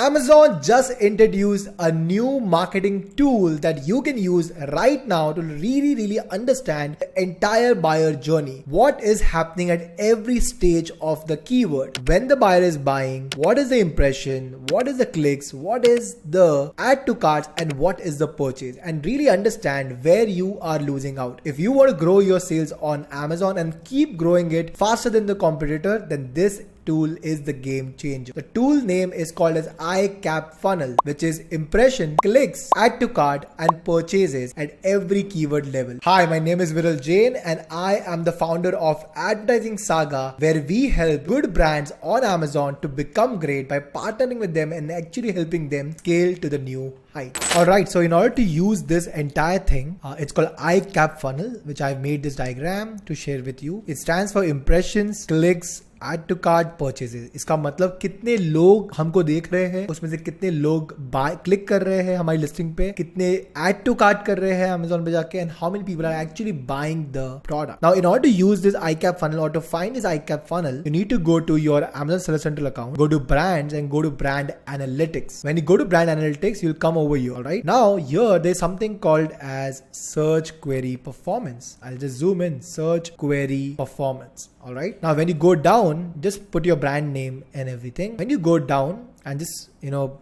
Amazon just introduced a new marketing tool that you can use right now to really understand the entire buyer journey. What is happening at every stage of the keyword? When the buyer is buying, what is the impression? What is the clicks? What is the add to carts? And what is the purchase? And really understand where you are losing out. If you want to grow your sales on Amazon and keep growing it faster than the competitor, then this tool is the game changer. The tool name is called as ICAP Funnel, which is impression, clicks, add to cart, and purchases at every keyword level. Hi, my name is Viral Jain and I am the founder of Advertising Saga, where we help good brands on Amazon to become great by partnering with them and actually helping them scale to the new heights. Alright, so in order to use this entire thing, it's called ICAP Funnel, which I've made this diagram to share with you. It stands for impressions, clicks, add to cart purchases. इसका मतलब कितने लोग हमको देख रहे हैं, उसमें से कितने लोग बाय क्लिक कर रहे हैं हमारी लिस्टिंग पे, कितने एड टू कार्ट कर रहे हैं Amazon पे जाके, and how many people are actually buying the product. Now in order to use this ICAP funnel or to find this ICAP funnel, you need to go to your Amazon Seller Central account, go to brands and go to brand analytics. When you go to brand analytics, you'll come over here. All right, now here there's something called as search query performance. I'll just zoom in, search query performance. All right, now when you go down, just put your brand name and everything. When you go down and just,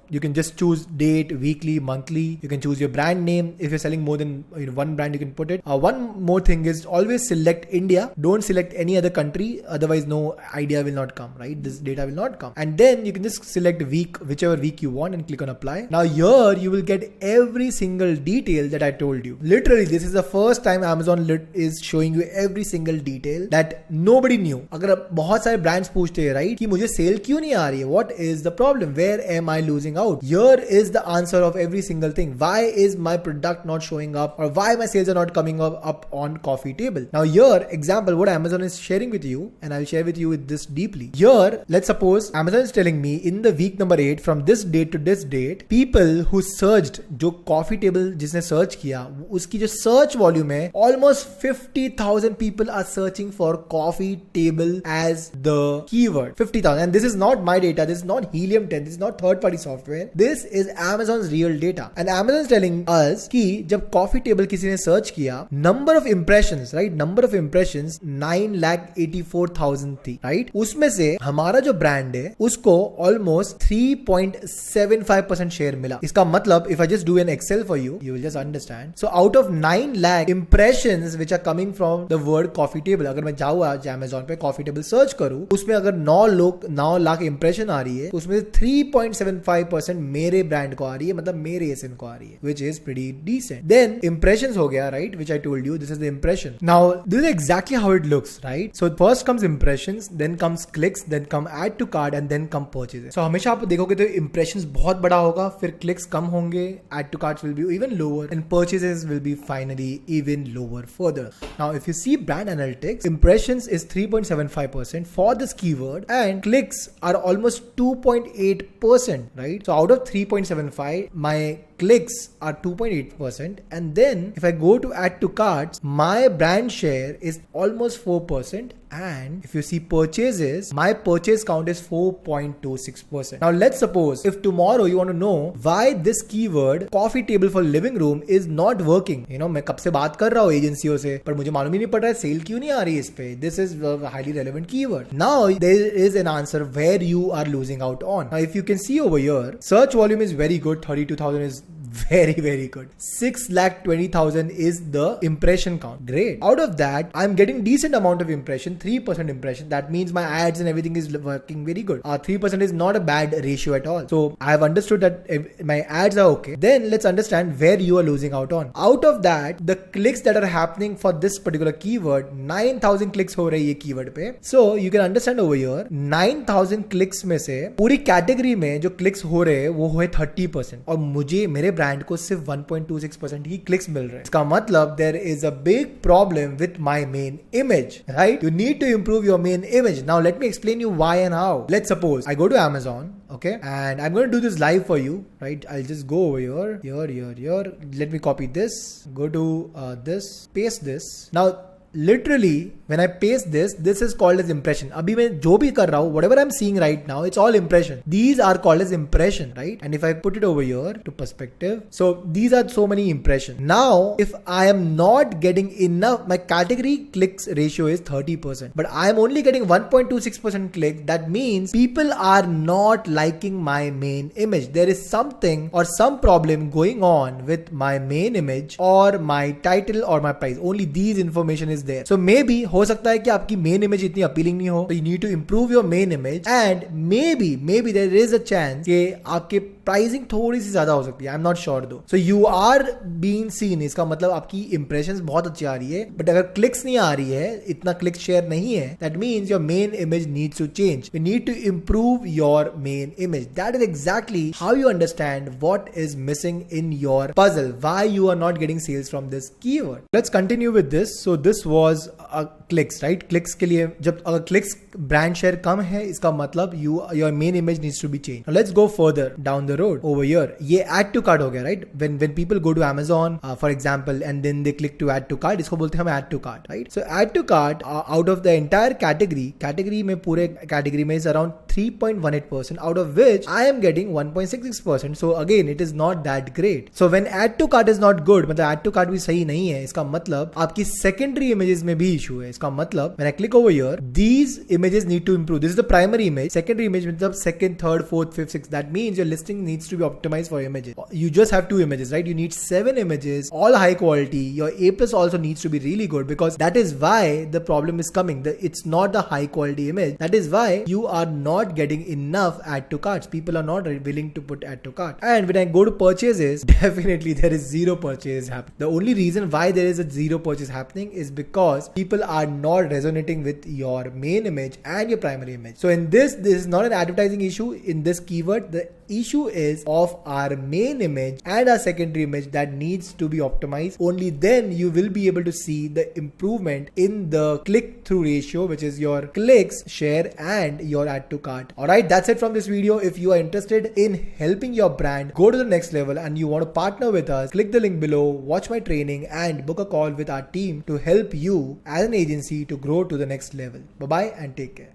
you can just choose date, weekly, monthly. You can choose your brand name. If you're selling more than one brand, you can put it. One more thing is always select India. Don't select any other country. Otherwise, no idea will not come, right? This data will not come. And then you can just select week, whichever week you want, and click on apply. Now here you will get every single detail that I told you. Literally, this is the first time Amazon is showing you every single detail that nobody knew. अगर बहुत सारे brands पूछते हैं, right, कि मुझे sale क्यों नहीं आ रही है? What is the problem? Where am I losing out? Here is the answer of every single thing. Why is my product not showing up, or why my sales are not coming up on coffee table? Now here, example, what Amazon is sharing with you, and I will share with you with this deeply. Here, let's suppose Amazon is telling me in the week number 8, from this date to this date, people who searched, जो coffee table जिसने search किया, उसकी जो search volume है, almost 50,000 people are searching for coffee table as the keyword. 50,000. And this is not my data. This is not Helium 10. This is not third party software. This is Amazon's real data. And Amazon is telling us कि जब coffee table किसी ने search किया, number of impressions, right? Number of impressions 9,84,000 थी, right? उसमें से हमारा जो brand है, उसको almost 3.75% share मिला. इसका मतलब, if I just do an Excel for you, you will just understand. So out of 9 lakh impressions which are coming from the word coffee table, अगर मैं जाऊँ आज Amazon पे coffee table search करूँ, उसमें अगर 9 लाख impression आ रही है, उसमें 3.75% मेरे ब्रांड को आ रही है, मतलब मेरे एसएन को आ रही है, which is pretty decent. Then impressions हो गया, right, which I told you, this is the impression. Now this is exactly how it looks, right? So first comes impressions, then comes clicks, then come add to cart, and then come purchases. So हमेशा आप देखोगे तो impressions बहुत बड़ा होगा, फिर clicks कम होंगे, add to carts will be even lower, and purchases will be finally even lower further. Now if you see brand analytics, impressions is 3.75% for this keyword, and clicks are almost 2.8%, right? So out of 3.75, my clicks are 2.8%, and then if I go to add to carts, my brand share is almost 4%, and if you see purchases, my purchase count is 4.26%. Now let's suppose if tomorrow you want to know why this keyword coffee table for living room is not working, मैं कब से बात कर रहा हूँ एजेंसियों से, पर मुझे मालूम ही नहीं पड़ रहा है सेल क्यों नहीं आ रही है इस पे. This is a highly relevant keyword. Now there is an answer where you are losing out on. Now if you can see over here, search volume is very good, 32,000 is very good. 6,20,000 is the impression count. Great. Out of that, I'm getting decent amount of impression, 3% impression. That means my ads and everything is working very good. 3% is not a bad ratio at all. So I have understood that my ads are okay. Then let's understand where you are losing out on. Out of that, the clicks that are happening for this particular keyword, 9,000 clicks हो रही है keyword पे. So you can understand over here, 9,000 clicks में से पूरी category में जो clicks हो रहे हैं वो है 30%, और मुझे मेरे ब्रांड को सिर्फ 1.26% ही क्लिक्स मिल रहे हैं. इसका मतलब there is a big problem with my main image, right? You need to improve your main image. Now let me explain you why and how. Let's suppose I go to Amazon, okay, and I'm going to do this live for you, right? I'll just go over here. Let me copy this, go to this, paste this. Now literally when I paste this is called as impression. अभी मैं जो भी कर रहा हूँ, whatever I'm seeing right now, it's all impression. These are called as impression, right? And if I put it over here to perspective, so these are so many impressions. Now, if I am not getting enough, my category clicks ratio is 30%, but I am only getting 1.26% click. That means people are not liking my main image. There is something or some problem going on with my main image or my title or my price. Only these information is there. So maybe हो सकता है कि आपकी main image इतनी appealing नहीं हो, so you need to improve your main image, and maybe there is a chance कि आपके प्राइसिंग थोड़ी सी ज्यादा हो सकती है. I am not sure though. So you are being seen, इसका मतलब आपकी इंप्रेशंस बहुत अच्छी आ रही है, बट अगर क्लिक्स नहीं आ रही है, इतना क्लिक शेयर नहीं है, that means your main image needs to change. You need to improve your main image. That is exactly how you understand what is missing in your puzzle, why you are not getting sales from this keyword. Let's continue with this. So this was clicks, right? Clicks के लिए जब अगर clicks brand share कम है, इसका मतलब your main image needs to be change. Let's go further down the road over here. ये add to cart हो गया, right? When people go to Amazon, for example, and then they click to add to cart, इसको बोलते हैं हम add to cart, right? So add to cart out of the entire category में पूरे category में is around 3.18%, out of which I am getting 1.66%. So again, it is not that great. So when add to cart is not good, मतलब add to cart भी सही नहीं है, इसका मतलब आपकी secondary images में भी issue है. इसका मतलब when I click over here, these images need to improve. This is the primary image. Secondary image मतलब second, third, fourth, fifth, sixth. That means your listing needs to be optimized for images. You just have 2 images, right? You need 7 images, all high quality. Your A plus also needs to be really good, because that is why the problem is coming. It's not the high quality image. That is why you are not getting enough add to carts. People are not willing to put add to cart. And when I go to purchases, definitely there is zero purchase happening. The only reason why there is a zero purchase happening is because people are not resonating with your main image and your primary image. So in this is not an advertising issue. In this keyword, the issue is of our main image and our secondary image that needs to be optimized. Only then you will be able to see the improvement in the click through ratio, which is your clicks, share, and your add to cart. Alright, that's it from this video. If you are interested in helping your brand go to the next level and you want to partner with us, click the link below, watch my training, and book a call with our team to help you as an agency to grow to the next level. Bye bye and take care.